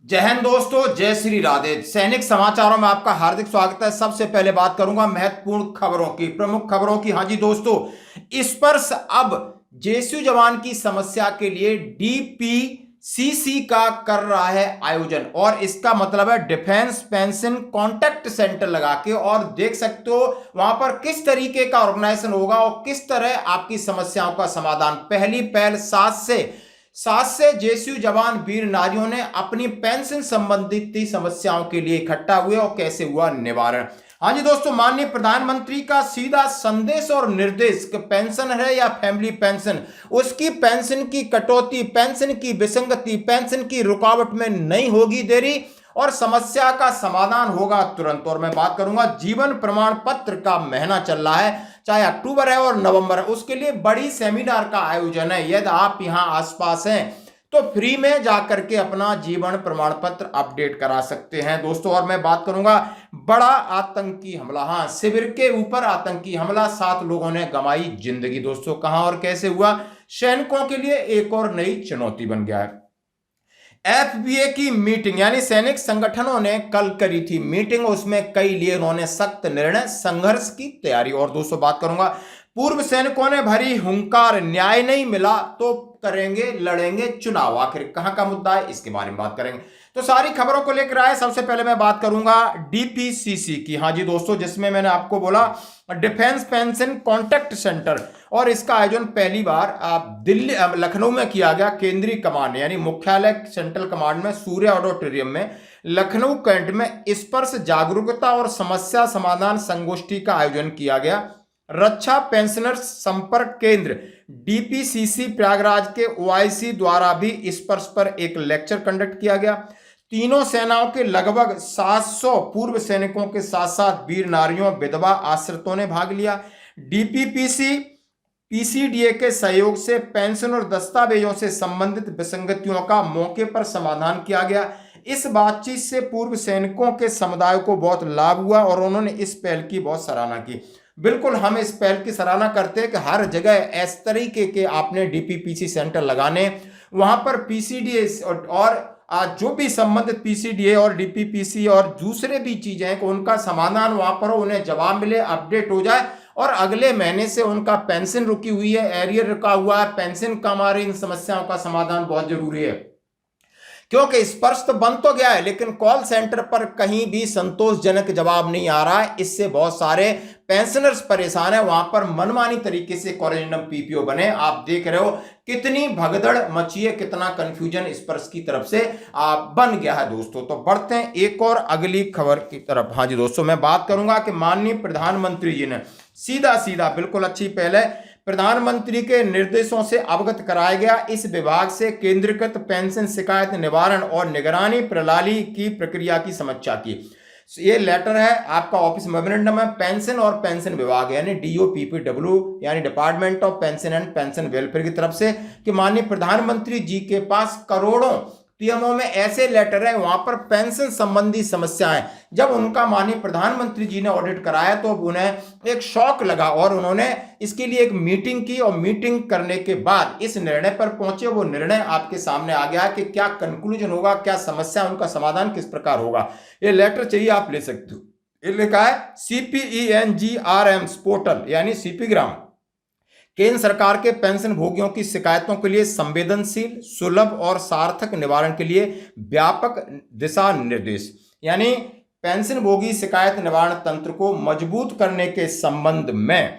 जय हिंद दोस्तों, जय श्री राधे। सैनिक समाचारों में आपका हार्दिक स्वागत है। सबसे पहले बात करूंगा महत्वपूर्ण खबरों की, प्रमुख खबरों की। हाँ जी दोस्तों, स्पर्श अब जेएसयू जवान की समस्या के लिए डीपीसीसी का कर रहा है आयोजन, और इसका मतलब है डिफेंस पेंशन कॉन्टैक्ट सेंटर लगा के। और देख सकते हो वहां पर किस तरीके का ऑर्गेनाइजेशन होगा और किस तरह आपकी समस्याओं का समाधान। पहली पहल 7 से जेएसयू जवान वीर नारियों ने अपनी पेंशन संबंधित समस्याओं के लिए इकट्ठा हुए और कैसे हुआ निवारण। हाँ जी दोस्तों, माननीय प्रधानमंत्री का सीधा संदेश और निर्देश, पेंशन है या फैमिली पेंशन, उसकी पेंशन की कटौती, पेंशन की विसंगति, पेंशन की रुकावट में नहीं होगी देरी और समस्या का समाधान होगा तुरंत। और मैं बात करूंगा जीवन प्रमाण पत्र का महीना चल रहा है, चाहे अक्टूबर है और नवंबर है, उसके लिए बड़ी सेमिनार का आयोजन है। यदि आप यहां आसपास हैं तो फ्री में जाकर के अपना जीवन प्रमाण पत्र अपडेट करा सकते हैं दोस्तों। और मैं बात करूंगा बड़ा आतंकी हमला, हाँ, शिविर के ऊपर आतंकी हमला, 7 लोगों ने गंवाई जिंदगी। दोस्तों कहां और कैसे हुआ, सैनिकों के लिए एक और नई चुनौती बन गया है। एफबीए की मीटिंग, यानी सैनिक संगठनों ने कल करी थी मीटिंग, उसमें कई लिए उन्होंने सख्त निर्णय, संघर्ष की तैयारी। और दोस्तों बात करूंगा पूर्व सैनिकों ने भरी हुंकार, न्याय नहीं मिला तो करेंगे, लड़ेंगे चुनाव। आखिर कहां का मुद्दा है, इसके बारे में बात करेंगे। तो सारी खबरों को लेकर आए। सबसे पहले मैं बात करूंगा डीपीसीसी की। हाँ जी दोस्तों, जिसमें मैंने आपको बोला डिफेंस पेंशन कॉन्टैक्ट सेंटर, और इसका आयोजन पहली बार दिल्ली लखनऊ में किया गया। केंद्रीय कमांड यानी मुख्यालय सेंट्रल कमांड में सूर्य ऑडिटोरियम में लखनऊ कैंट में स्पर्श जागरूकता और समस्या समाधान संगोष्ठी का आयोजन किया गया। रक्षा पेंशनर्स संपर्क केंद्र डीपीसीसी प्रयागराज के ओआईसी द्वारा भी स्पर्श पर एक लेक्चर कंडक्ट किया गया। तीनों सेनाओं के लगभग 700 पूर्व सैनिकों के साथ साथ वीर नारियों, विधवा आश्रितों ने भाग लिया। डीपीपीसी पीसीडीए के सहयोग से पेंशन और दस्तावेजों से संबंधित विसंगतियों का मौके पर समाधान किया गया। इस बातचीत से पूर्व सैनिकों के समुदाय को बहुत लाभ हुआ और उन्होंने इस पहल की बहुत सराहना की। बिल्कुल हम इस पहल की सराहना करते हैं कि हर जगह इस तरीके के आपने डीपीपीसी सेंटर लगाने, वहां पर पीसीडीए और जो भी संबंधित पीसीडीए और डीपीपीसी और दूसरे भी चीजें हैं कि उनका समाधान वहां पर हो, उन्हें जवाब मिले, अपडेट हो जाए। और अगले महीने से उनका पेंशन रुकी हुई है, एरियर रुका हुआ है, पेंशन कम आ रही, इन समस्याओं का समाधान बहुत जरूरी है। क्योंकि स्पर्श तो बंद तो गया है, लेकिन कॉल सेंटर पर कहीं भी संतोषजनक जवाब नहीं आ रहा है। इससे बहुत सारे पेंशनर्स परेशान है। वहां पर मनमानी तरीके से कोरेंडम पीपीओ बने, आप देख रहे हो कितनी भगदड़ मची है, कितना कंफ्यूजन स्पर्श की तरफ से बन गया है दोस्तों। तो बढ़ते हैं एक और अगली खबर की तरफ। हाँ जी दोस्तों, मैं बात करूंगा कि माननीय प्रधानमंत्री जी ने सीधा सीधा, बिल्कुल अच्छी पहले, प्रधानमंत्री के निर्देशों से अवगत कराया गया। इस विभाग से केंद्रीकृत पेंशन शिकायत निवारण और निगरानी प्रणाली की प्रक्रिया की समीक्षा की। ये लेटर है आपका ऑफिस मेमोरेंडम है पेंशन और पेंशन विभाग यानी डीओपीपीडब्ल्यू यानी department of pension and pension welfare की तरफ से कि माननीय प्रधानमंत्री जी के पास करोड़ों पीएमओ में ऐसे लेटर है, वहां पर पेंशन संबंधी समस्याएं। जब उनका माननीय प्रधानमंत्री जी ने ऑडिट कराया तो उन्हें एक शॉक लगा और उन्होंने इसके लिए एक मीटिंग की, और मीटिंग करने के बाद इस निर्णय पर पहुंचे। वो निर्णय आपके सामने आ गया कि क्या कंक्लूजन होगा, क्या समस्या, उनका समाधान किस प्रकार होगा। ये लेटर चाहिए आप ले सकते हो। ये लिखा है CPENGRMs पोर्टल यानी सीपीग्राम, केंद्र सरकार के पेंशन भोगियों की शिकायतों के लिए संवेदनशील, सुलभ और सार्थक निवारण के लिए व्यापक दिशा निर्देश, यानी पेंशन भोगी शिकायत निवारण तंत्र को मजबूत करने के संबंध में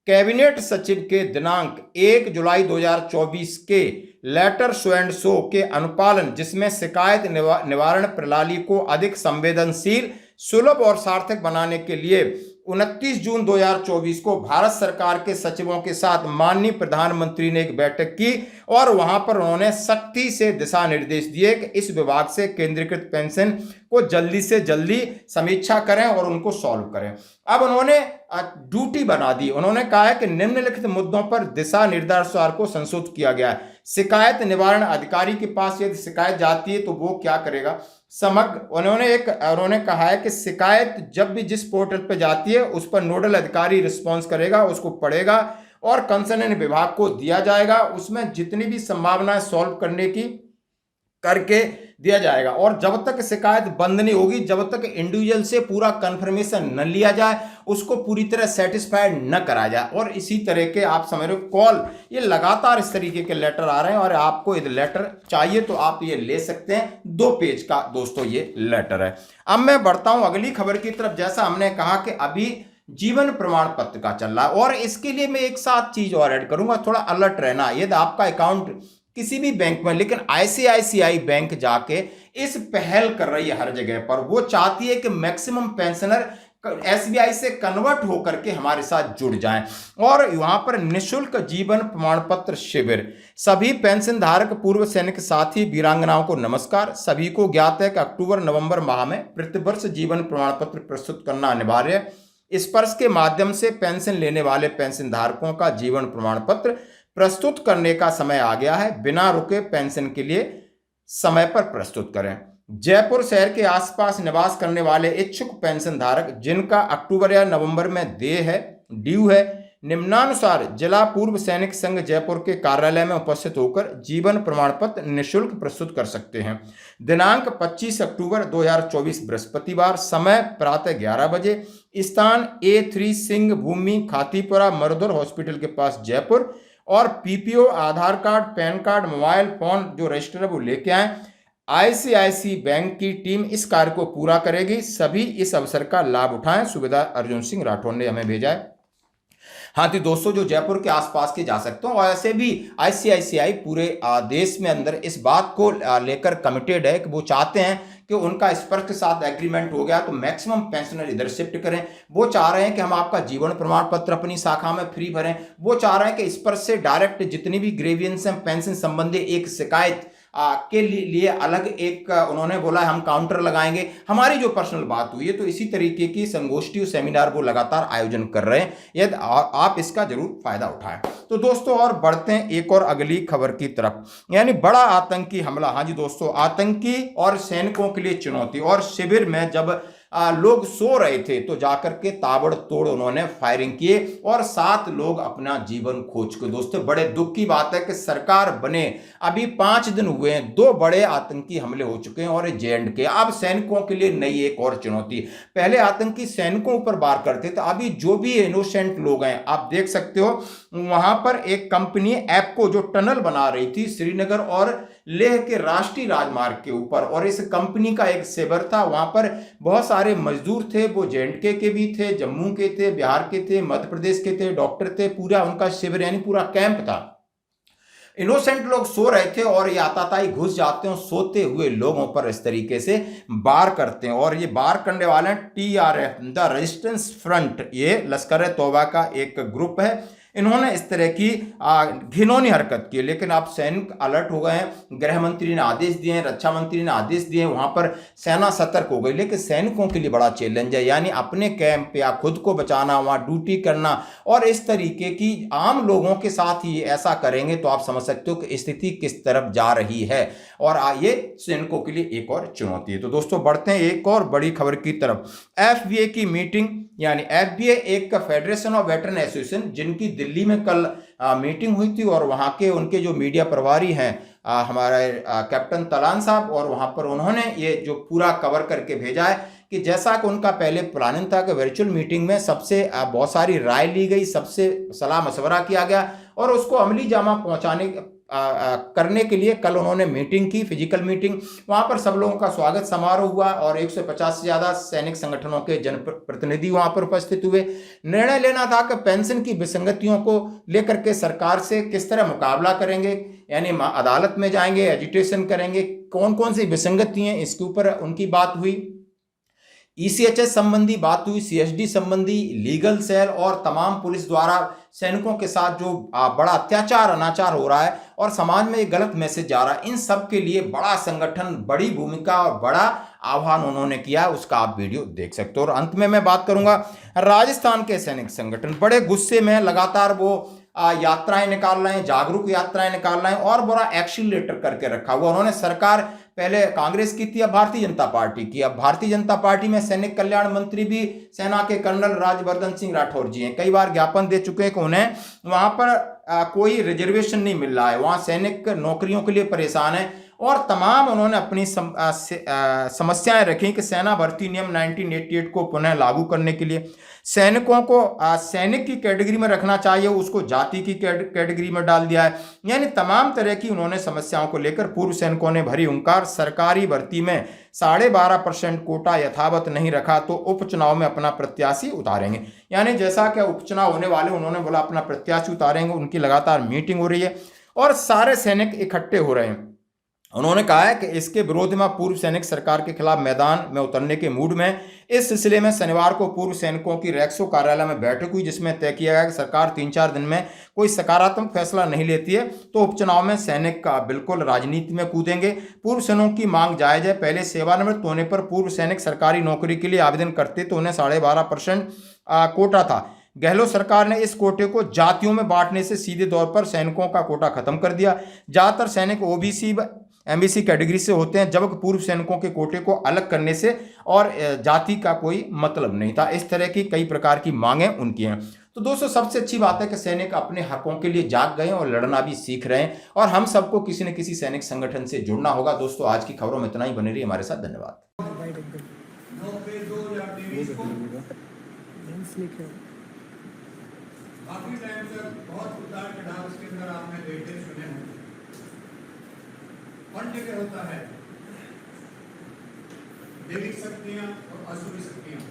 कैबिनेट सचिव के दिनांक 1 जुलाई 2024 के लेटर सो एंड सो के अनुपालन, जिसमें शिकायत निवारण प्रणाली को अधिक संवेदनशील, सुलभ और सार्थक बनाने के लिए 29 जून 2024 को भारत सरकार के सचिवों के साथ माननीय प्रधानमंत्री ने एक बैठक की और वहां पर उन्होंने सख्ती से दिशा निर्देश दिए कि इस विभाग से केंद्रीकृत पेंशन को जल्दी से जल्दी समीक्षा करें और उनको सॉल्व करें। अब उन्होंने ड्यूटी बना दी। उन्होंने कहा है कि निम्नलिखित मुद्दों पर दिशा निर्देशानुसार को संशोधित किया गया है। शिकायत निवारण अधिकारी के पास यदि शिकायत जाती है तो वो क्या करेगा, समग्र उन्होंने कहा है कि शिकायत जब भी जिस पोर्टल पर जाती है उस पर नोडल अधिकारी रिस्पॉन्स करेगा, उसको पढ़ेगा और कंसर्न विभाग को दिया जाएगा। उसमें जितनी भी संभावनाएं सॉल्व करने की करके दिया जाएगा। और जब तक शिकायत बंद नहीं होगी, जब तक इंडिविजुअल से पूरा कंफर्मेशन न लिया जाए, उसको पूरी तरह सेटिस्फाइड न कराया जाए। और इसी तरह के आप समझ रहे हो कॉल, ये लगातार इस तरीके के लेटर आ रहे हैं। और आपको यदि लेटर चाहिए तो आप ये ले सकते हैं, 2 पेज का दोस्तों ये लेटर है। अब मैं बढ़ता हूं अगली खबर की तरफ। जैसा हमने कहा कि अभी जीवन प्रमाण पत्र का चल रहा है, और इसके लिए मैं एक साथ चीज और ऐड करूंगा, थोड़ा अलर्ट रहना। यदि आपका अकाउंट किसी भी बैंक में, लेकिन आईसीआईसीआई बैंक जाके इस पहल कर रही है हर जगह पर, वो चाहती है कि मैक्सिमम पेंशनर एसबीआई से कन्वर्ट होकर के हमारे साथ जुड़ जाएं। और वहां पर निशुल्क जीवन प्रमाण पत्र शिविर, सभी पेंशन धारक पूर्व सैनिक साथी वीरांगनाओं को नमस्कार। सभी को ज्ञात है कि अक्टूबर नवंबर माह में प्रतिवर्ष जीवन प्रमाण पत्र प्रस्तुत करना अनिवार्य है। इस पर्स के माध्यम से पेंशन लेने वाले पेंशन धारकों का जीवन प्रमाण पत्र प्रस्तुत करने का समय आ गया है। बिना रुके पेंशन के लिए समय पर प्रस्तुत करें। जयपुर शहर के आसपास निवास करने वाले इच्छुक पेंशन धारक जिनका अक्टूबर या नवंबर में ड्यू है, निम्नानुसार जिला पूर्व सैनिक संघ जयपुर के कार्यालय में उपस्थित होकर जीवन प्रमाण पत्र निःशुल्क प्रस्तुत कर सकते हैं। दिनांक 25 अक्टूबर 2024 बृहस्पतिवार, समय प्रातः 11 बजे, स्थान A3 सिंह भूमि खातीपुरा मरुधर हॉस्पिटल के पास जयपुर। और PPO, Aadhaar card, PAN card, mobile phone जो रजिस्टर है वो लेके आए। आईसीआईसी बैंक की टीम इस कार्य को पूरा करेगी। सभी इस अवसर का लाभ उठाएं। सुविधा अर्जुन सिंह राठौर ने हमें भेजा है। हाँ तो दोस्तों, जो जयपुर के आसपास के जा सकते हो, और ऐसे भी आईसीआईसीआई पूरे देश में अंदर इस बात को लेकर कमिटेड है कि वो चाहते हैं कि उनका स्पर्श के साथ एग्रीमेंट हो गया तो मैक्सिमम पेंशनर इधर शिफ्ट करें। वो चाह रहे हैं कि हम आपका जीवन प्रमाण पत्र अपनी शाखा में फ्री भरें। वो चाह रहे हैं कि स्पर्श से डायरेक्ट जितनी भी ग्रेवियंस हैं पेंशन संबंधी एक शिकायत के लिए अलग एक उन्होंने बोला हम काउंटर लगाएंगे। हमारी जो पर्सनल बात हुई है, तो इसी तरीके की संगोष्ठी सेमिनार वो लगातार आयोजन कर रहे हैं। यदि आप इसका जरूर फायदा उठाएं। तो दोस्तों और बढ़ते हैं एक और अगली खबर की तरफ, यानी बड़ा आतंकी हमला। हाँ जी दोस्तों, आतंकी और सैनिकों के लिए चुनौती। और शिविर में जब लोग सो रहे थे तो जाकर के ताबड़तोड़ उन्होंने फायरिंग किए और 7 लोग अपना जीवन खो चुके। दोस्तों बड़े दुख की बात है कि सरकार बने अभी 5 दिन हुए हैं, 2 बड़े आतंकी हमले हो चुके हैं और जेएंड के। अब सैनिकों के लिए नई एक और चुनौती। पहले आतंकी सैनिकों पर वार करते थे, अभी जो भी इनोसेंट लोग हैं आप देख सकते हो। वहां पर एक कंपनी एप्को जो टनल बना रही थी श्रीनगर और लेह के राष्ट्रीय राजमार्ग के ऊपर, और इस कंपनी का एक शिविर था। वहां पर बहुत सारे मजदूर थे, वो जेएंडके के भी थे, जम्मू के थे, बिहार के थे, मध्य प्रदेश के थे, डॉक्टर थे। पूरा उनका शिविर यानी पूरा कैंप था। इनोसेंट लोग सो रहे थे और ये आताताई घुस जाते हैं, सोते हुए लोगों पर इस तरीके से वार करते हैं। और ये वार करने वाले हैं TRF द रेजिस्टेंस फ्रंट, ये लश्कर तौबा का एक ग्रुप है। इन्होंने इस तरह की घिनौनी हरकत की, लेकिन आप सैनिक अलर्ट हो गए हैं। गृह मंत्री ने आदेश दिए हैं, रक्षा मंत्री ने आदेश दिए हैं, वहां पर सेना सतर्क हो गई। लेकिन सैनिकों के लिए बड़ा चैलेंज है, यानी अपने कैंप या खुद को बचाना, वहां ड्यूटी करना। और इस तरीके की आम लोगों के साथ ही ऐसा करेंगे तो आप समझ सकते हो कि स्थिति किस तरफ जा रही है। और ये सैनिकों के लिए एक और चुनौती है। तो दोस्तों बढ़ते हैं एक और बड़ी खबर की तरफ। FBA की मीटिंग, यानी FBA एक फेडरेशन ऑफ वेटरन एसोसिएशन, जिनकी दिल्ली में कल मीटिंग हुई थी। और वहाँ के उनके जो मीडिया प्रभारी हैं हमारे कैप्टन तलान साहब, और वहाँ पर उन्होंने ये जो पूरा कवर करके भेजा है कि जैसा कि उनका पहले प्लानिंग था कि वर्चुअल मीटिंग में सबसे बहुत सारी राय ली गई, सबसे सलाह मशवरा किया गया और उसको अमली जामा पहुँचाने करने के लिए कल उन्होंने मीटिंग की, फिजिकल मीटिंग। वहां पर सब लोगों का स्वागत समारोह हुआ और 150 से ज्यादा सैनिक संगठनों के जनप्रतिनिधि वहां पर उपस्थित हुए। निर्णय लेना था कि पेंशन की विसंगतियों को लेकर के सरकार से किस तरह मुकाबला करेंगे, यानी अदालत में जाएंगे, एजिटेशन करेंगे, कौन कौन सी विसंगति हैं इसके ऊपर उनकी बात हुई। ECHS संबंधी बात हुई, CSD संबंधी, लीगल सेल और तमाम पुलिस द्वारा सैनिकों के साथ जो बड़ा अत्याचार अनाचार हो रहा है और समाज में एक गलत मैसेज जा रहा है, इन सब के लिए बड़ा संगठन, बड़ी भूमिका और बड़ा आह्वान उन्होंने किया। उसका आप वीडियो देख सकते हो। और अंत में मैं बात करूंगा राजस्थान के सैनिक संगठन बड़े गुस्से में, लगातार वो यात्राएं निकाल रहे हैं, जागरूक यात्राएं निकाल रहे हैं और बड़ा एक्शन लेटर करके रखा हुआ। उन्होंने सरकार पहले कांग्रेस की थी, अब भारतीय जनता पार्टी की। अब भारतीय जनता पार्टी में सैनिक कल्याण मंत्री भी सेना के कर्नल राज्यवर्धन सिंह राठौर जी हैं। कई बार ज्ञापन दे चुके हैं कि उन्हें वहां पर कोई रिजर्वेशन नहीं मिल रहा है, वहां सैनिक नौकरियों के लिए परेशान है और तमाम उन्होंने अपनी समस्याएं रखी कि सेना भर्ती नियम 1988 को पुनः लागू करने के लिए सैनिकों को सैनिक की कैटेगरी में रखना चाहिए, उसको जाति की कैटेगरी में डाल दिया है। यानी तमाम तरह की उन्होंने समस्याओं को लेकर पूर्व सैनिकों ने भरी हुंकार। सरकारी भर्ती में 12.5% कोटा यथावत नहीं रखा तो उपचुनाव में अपना प्रत्याशी उतारेंगे। यानी जैसा कि उपचुनाव होने वाले, उन्होंने बोला अपना प्रत्याशी उतारेंगे। उनकी लगातार मीटिंग हो रही है और सारे सैनिक इकट्ठे हो रहे हैं। उन्होंने कहा है कि इसके विरोध में पूर्व सैनिक सरकार के खिलाफ मैदान में उतरने के मूड में। इस सिलसिले में शनिवार को पूर्व सैनिकों की रैक्सो कार्यालय में बैठक हुई, जिसमें तय किया गया कि सरकार 3-4 दिन में कोई सकारात्मक फैसला नहीं लेती है तो उपचुनाव में सैनिक का बिल्कुल राजनीति में कूदेंगे। पूर्व सैनिकों की मांग जायज है। पहले सेवानिवृत्त होने पर पूर्व सैनिक सरकारी नौकरी के लिए आवेदन करते तो उन्हें 12.5% कोटा था। गहलोत सरकार ने इस कोटे को जातियों में बांटने से सीधे तौर पर सैनिकों का कोटा खत्म कर दिया। ज्यादातर सैनिक ओबीसी एमबीसी कैटेगरी से होते हैं, जबकि पूर्व सैनिकों के कोटे को अलग करने से और जाति का कोई मतलब नहीं था। इस तरह की कई प्रकार की मांगें उनकी हैं। तो दोस्तों, सबसे अच्छी बात है कि सैनिक अपने हकों के लिए जाग गए और लड़ना भी सीख रहे हैं और हम सबको किसी न किसी सैनिक संगठन से जुड़ना होगा। दोस्तों, आज की खबरों में इतना ही। बने रहिए हमारे साथ। धन्यवाद। काफी टाइम तक बहुत उतार चढ़ाव इसके अंदर आपने देखे सुने होंगे। हर जगह होता है दैविक शक्तियां और असुरी शक्तियां।